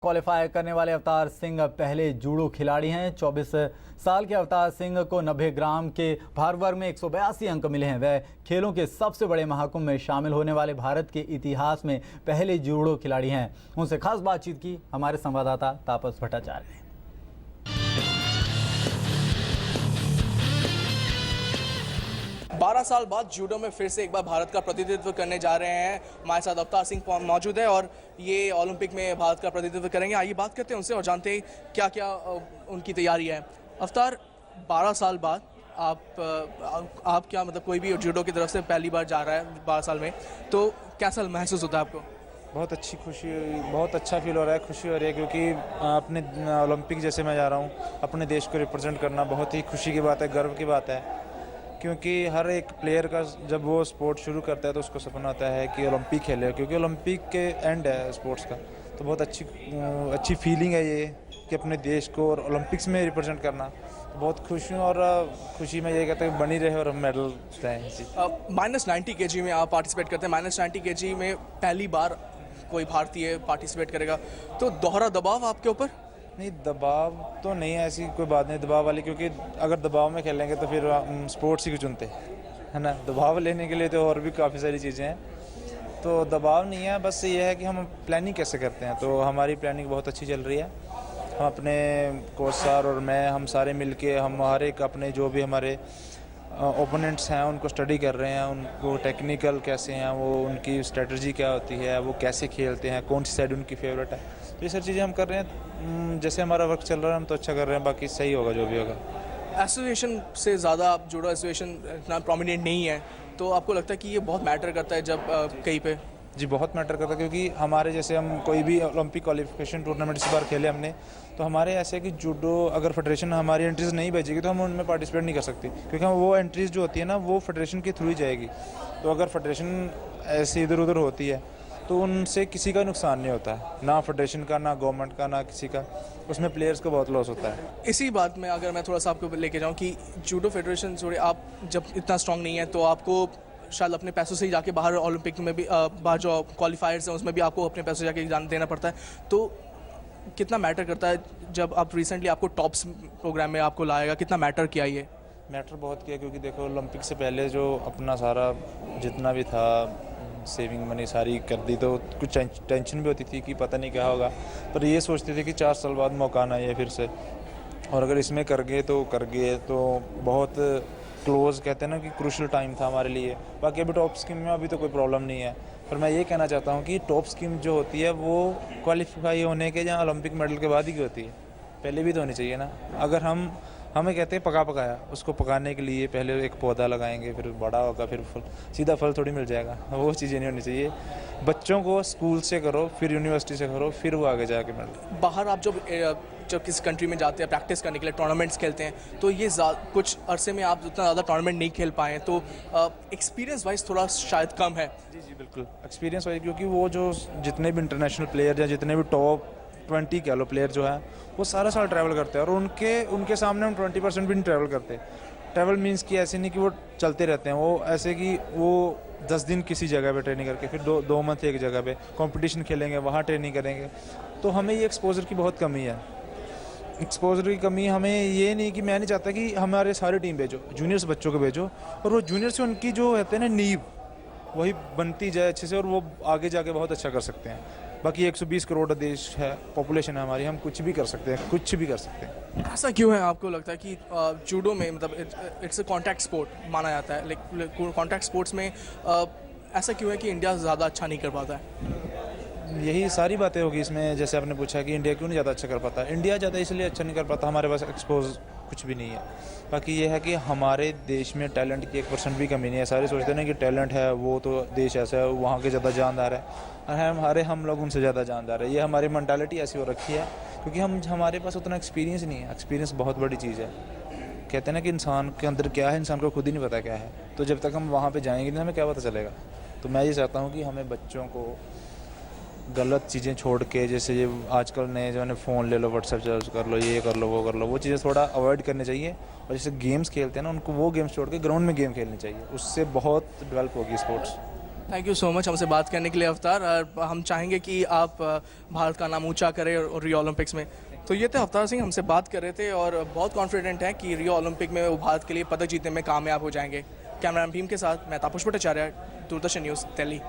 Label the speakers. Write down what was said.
Speaker 1: Qualify करने वाले अवतार सिंह पहले जूडो खिलाड़ी हैं। 24 साल के अवतार सिंह को 90 ग्राम के भार वर्ग में 182 अंक मिले हैं। वह खेलों के सबसे बड़े महाकुंभ में शामिल होने वाले भारत के इतिहास में पहले जूडो खिलाड़ी हैं। उनसे खास बातचीत की हमारे संवाददाता तापस भट्टाचार्य ने।
Speaker 2: 12 साल बाद जूडो में फिर से एक बार भारत का प्रतिनिधित्व करने जा रहे हैं। हमारे साथ अवतार सिंह मौजूद है और ये ओलंपिक में भारत का प्रतिनिधित्व करेंगे। आइए बात करते हैं उनसे और जानते हैं क्या क्या उनकी तैयारी है। अवतार, 12 साल बाद आप क्या मतलब कोई भी जूडो की तरफ से पहली बार जा रहा है 12 साल में, तो कैसा महसूस होता है आपको?
Speaker 3: बहुत अच्छी खुशी, बहुत अच्छा फील हो रहा है, खुशी हो रही है क्योंकि अपने ओलंपिक जैसे मैं जा रहा हूँ, अपने देश को रिप्रेजेंट करना बहुत ही खुशी की बात है, गर्व की बात है। क्योंकि हर एक प्लेयर का जब वो स्पोर्ट शुरू करता है तो उसको सपना आता है कि ओलंपिक खेले, क्योंकि ओलंपिक के एंड है स्पोर्ट्स का। तो बहुत अच्छी फीलिंग है ये कि अपने देश को और ओलंपिक्स में रिप्रेजेंट करना। तो बहुत खुश हूँ और खुशी में ये कहता हूँ बनी रहे और हम मेडल लाएं।
Speaker 2: -90 kg में आप पार्टिसिपेट करते हैं। -90 kg में पहली बार कोई भारतीय पार्टिसिपेट करेगा, तो दोहरा दबाव आपके ऊपर?
Speaker 3: नहीं, दबाव तो नहीं है, ऐसी कोई बात नहीं दबाव वाली, क्योंकि अगर दबाव में खेलेंगे तो फिर स्पोर्ट्स ही चुनते है ना। दबाव लेने के लिए तो और भी काफ़ी सारी चीज़ें हैं, तो दबाव नहीं है। बस ये है कि हम प्लानिंग कैसे करते हैं। तो हमारी प्लानिंग बहुत अच्छी चल रही है। हम अपने कोच सर और मैं, हम सारे मिलके हम हर एक अपने जो भी हमारे ओपोनेंट्स हैं उनको स्टडी कर रहे हैं, उनको टेक्निकल कैसे हैं, वो उनकी स्ट्रेटजी क्या होती है, वो कैसे खेलते हैं, कौन सी साइड उनकी फेवरेट है। तो ये सब चीज़ें हम कर रहे हैं। जैसे हमारा वर्क चल रहा है हम तो अच्छा कर रहे हैं, बाकी सही होगा जो भी होगा।
Speaker 2: एसोसिएशन से ज़्यादा जूडो एसोसिएशन इतना प्रोमिनेंट नहीं है, तो आपको लगता है कि ये बहुत मैटर करता है जब कहीं पे?
Speaker 3: जी, बहुत मैटर करता है, क्योंकि हमारे जैसे हम कोई भी ओलंपिक क्वालिफिकेशन टूर्नामेंट इस बार खेले हमने, तो हमारे ऐसे है कि जूडो अगर फेडरेशन हमारी एंट्रीज नहीं भेजेगी तो हम उनमें पार्टिसिपेट नहीं कर सकते, क्योंकि हम वो एंट्रीज जो होती है ना वो फेडरेशन के थ्रू ही जाएगी। तो अगर फेडरेशन ऐसे इधर उधर होती है तो उनसे किसी का नुकसान नहीं होता है, ना फेडरेशन का, ना गवर्नमेंट का, ना किसी का। उसमें प्लेयर्स को बहुत लॉस होता है।
Speaker 2: इसी बात में अगर मैं थोड़ा सा आपको लेके जाऊँ कि जूडो फेडरेशन जोड़े आप जब इतना स्ट्रांग नहीं है तो आपको शायद अपने पैसों से ही जाके बाहर ओलंपिक में भी बाहर जो क्वालिफायर्स हैं उसमें भी आपको अपने पैसों से जाके एग्जाम देना पड़ता है। तो कितना मैटर करता है जब आप रिसेंटली आपको टॉप्स प्रोग्राम में आपको लाएगा, कितना मैटर किया ये?
Speaker 3: मैटर बहुत किया, क्योंकि देखो ओलंपिक से पहले जो अपना सारा जितना भी था सेविंग मनी सारी कर दी, तो कुछ टेंशन भी होती थी कि पता नहीं क्या होगा, पर ये सोचते थे कि 4 साल बाद मौका आना है फिर से, और अगर इसमें कर गए तो बहुत क्लोज कहते हैं ना कि क्रूशल टाइम था हमारे लिए। बाकी अभी टॉप स्कीम में अभी तो कोई प्रॉब्लम नहीं है, पर मैं ये कहना चाहता हूँ कि टॉप स्कीम जो होती है वो क्वालिफाई होने के या ओलंपिक मेडल के बाद ही की होती है, पहले भी तो होनी चाहिए ना। अगर हमें कहते हैं पकाया, उसको पकाने के लिए पहले एक पौधा लगाएंगे, फिर बड़ा होगा, फिर सीधा फल थोड़ी मिल जाएगा। वो चीज़ें नहीं होनी चाहिए। बच्चों को स्कूल से करो, फिर यूनिवर्सिटी से करो, फिर वो आगे जाके मिल।
Speaker 2: बाहर आप जब किसी कंट्री में जाते हैं प्रैक्टिस करने के लिए, टूर्नामेंट्स खेलते हैं, तो ये कुछ अरसे में आप उतना ज़्यादा टूर्नामेंट नहीं खेल पाए, तो एक्सपीरियंस वाइज थोड़ा शायद कम है।
Speaker 3: जी बिल्कुल, एक्सपीरियंस वाइज, क्योंकि वो जो जितने भी इंटरनेशनल प्लेयर या जितने भी टॉप 20 कह लो प्लेयर जो है वो सारा साल ट्रैवल करते हैं, और उनके सामने हम 20% भी नहीं ट्रैवल करते। ट्रैवल मीन्स कि ऐसे नहीं कि वो चलते रहते हैं, वो ऐसे कि वो 10 दिन किसी जगह पे ट्रेनिंग करके फिर 2 मंथ एक जगह पे कंपटीशन खेलेंगे, वहाँ ट्रेनिंग करेंगे। तो हमें ये एक्सपोजर की बहुत कमी है। एक्सपोजर की कमी हमें ये नहीं कि मैं नहीं चाहता कि हमारे सारे टीम भेजो, जूनियर्स बच्चों को भेजो, और वो जूनियर से उनकी जो कहते हैं ना नींव वही बनती जाए अच्छे से, और वो आगे जाके बहुत अच्छा कर सकते हैं। बाकी 120 करोड़ देश है, पॉपुलेशन है हमारी, हम कुछ भी कर सकते हैं, कुछ भी कर सकते हैं।
Speaker 2: ऐसा क्यों है आपको लगता है कि जूडो में मतलब इट्स अ कॉन्टैक्ट स्पोर्ट माना जाता है, लाइक कॉन्टैक्ट स्पोर्ट्स में ऐसा क्यों है कि इंडिया ज़्यादा अच्छा नहीं कर पाता है?
Speaker 3: यही सारी बातें होगी इसमें। जैसे आपने पूछा कि इंडिया क्यों नहीं ज़्यादा अच्छा कर पाता, इंडिया ज़्यादा इसलिए अच्छा नहीं कर पाता, हमारे पास एक्सपोज कुछ भी नहीं है। बाकी ये है कि हमारे देश में टैलेंट की 1% भी कमी नहीं है। सारे सोचते हैं ना कि टैलेंट है, वो तो देश ऐसा है, वहाँ के ज़्यादा जानदार है, हम लोग उनसे ज़्यादा जानदार है। ये हमारी मेंटालिटी ऐसी हो रखी है, क्योंकि हमारे पास उतना एक्सपीरियंस नहीं है। एक्सपीरियंस बहुत बड़ी चीज़ है। कहते हैं ना कि इंसान के अंदर क्या है, इंसान को खुद ही नहीं पता क्या है। तो जब तक हम वहाँ पर जाएंगे नहीं, हमें क्या पता चलेगा। तो मैं ये चाहता हूँ कि हमें बच्चों को गलत चीज़ें छोड़ के, जैसे ये आजकल नए जो है फ़ोन ले लो, व्हाट्सएप चार्ज कर लो, ये कर लो, वो कर लो, वो चीज़ें थोड़ा अवॉइड करनी चाहिए। और जैसे गेम्स खेलते हैं ना, उनको वो गेम्स छोड़ के ग्राउंड में गेम खेलनी चाहिए, उससे बहुत डेवलप होगी sports.
Speaker 2: Thank you so much हमसे बात करने के लिए अवतार। और हम चाहेंगे कि आप भारत का नाम ऊंचा करें और रियो ओलंपिक्स में। तो ये थे अवतार सिंह हमसे बात कर रहे थे और बहुत कॉन्फिडेंट है कि रियो ओलंपिक में वो भारत के लिए पदक जीतने में कामयाब हो जाएंगे। कैमरामैन भीम के साथ मैं तापस भट्टाचार्य, दूरदर्शन न्यूज़, दिल्ली।